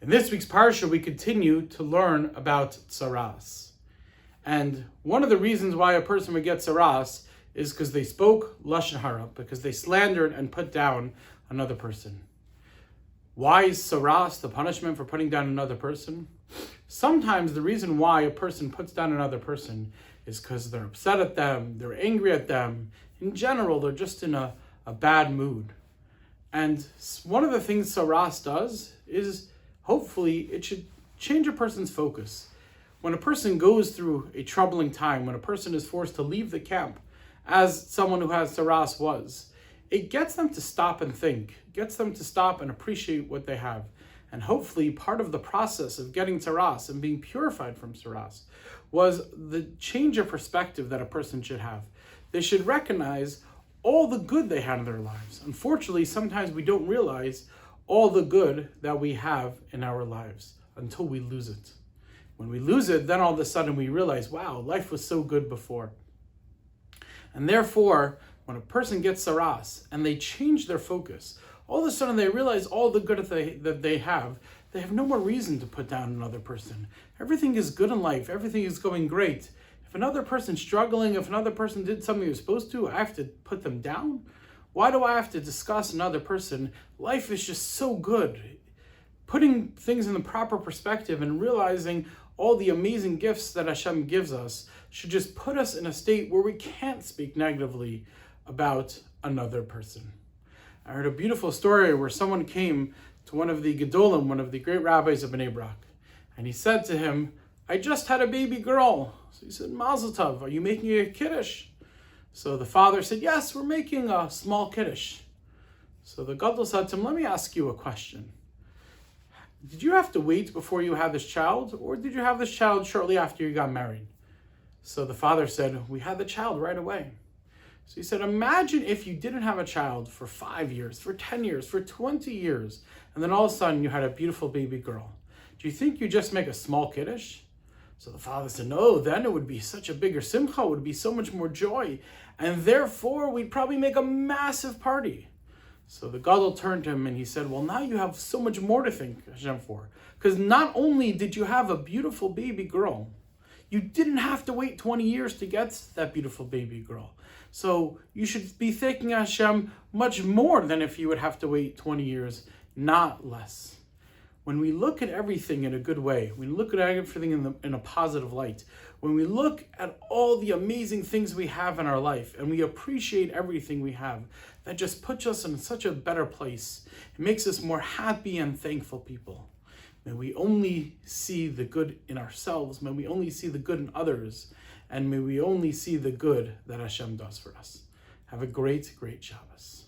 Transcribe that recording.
In this week's Parsha, we continue to learn about tsaras. And one of the reasons why a person would get tsaras is because they spoke lashon hara, because they slandered and put down another person. Why is tsaras the punishment for putting down another person? Sometimes the reason why a person puts down another person is because they're upset at them, they're angry at them. In general, they're just in a bad mood. And one of the things tsaras does is hopefully it should change a person's focus. When a person goes through a troubling time, when a person is forced to leave the camp, as someone who has tsaras was, it gets them to stop and think, gets them to stop and appreciate what they have. And hopefully part of the process of getting tsaras and being purified from tsaras was the change of perspective that a person should have. They should recognize all the good they had in their lives. Unfortunately, sometimes we don't realize all the good that we have in our lives until we lose it. When we lose it, then all of a sudden we realize, wow, life was so good before. And therefore, when a person gets tsaras and they change their focus, all of a sudden they realize all the good that they have no more reason to put down another person. Everything is good in life. Everything is going great. If another person's struggling, if another person did something he was supposed to, I have to put them down? Why do I have to discuss another person? Life is just so good. Putting things in the proper perspective and realizing all the amazing gifts that Hashem gives us should just put us in a state where we can't speak negatively about another person. I heard a beautiful story where someone came to one of the Gedolim, one of the great rabbis of Bnei Brak, and he said to him, I just had a baby girl. So he said, Mazel Tov, are you making a kiddush? So the father said, yes, we're making a small kiddush. So the Gadol said to him, let me ask you a question. Did you have to wait before you had this child, or did you have this child shortly after you got married? So the father said, we had the child right away. So he said, imagine if you didn't have a child for 5 years, for 10 years, for 20 years, and then all of a sudden you had a beautiful baby girl. Do you think you just make a small kiddush? So the father said, no, then it would be such a bigger simcha, it would be so much more joy, and therefore we'd probably make a massive party. So the Gadol turned to him and he said, well, now you have so much more to thank Hashem for, because not only did you have a beautiful baby girl, you didn't have to wait 20 years to get that beautiful baby girl. So you should be thanking Hashem much more than if you would have to wait 20 years, not less. When we look at everything in a good way, when we look at everything in a positive light, when we look at all the amazing things we have in our life and we appreciate everything we have, that just puts us in such a better place. It makes us more happy and thankful people. May we only see the good in ourselves, may we only see the good in others, and may we only see the good that Hashem does for us. Have a great, great Shabbos.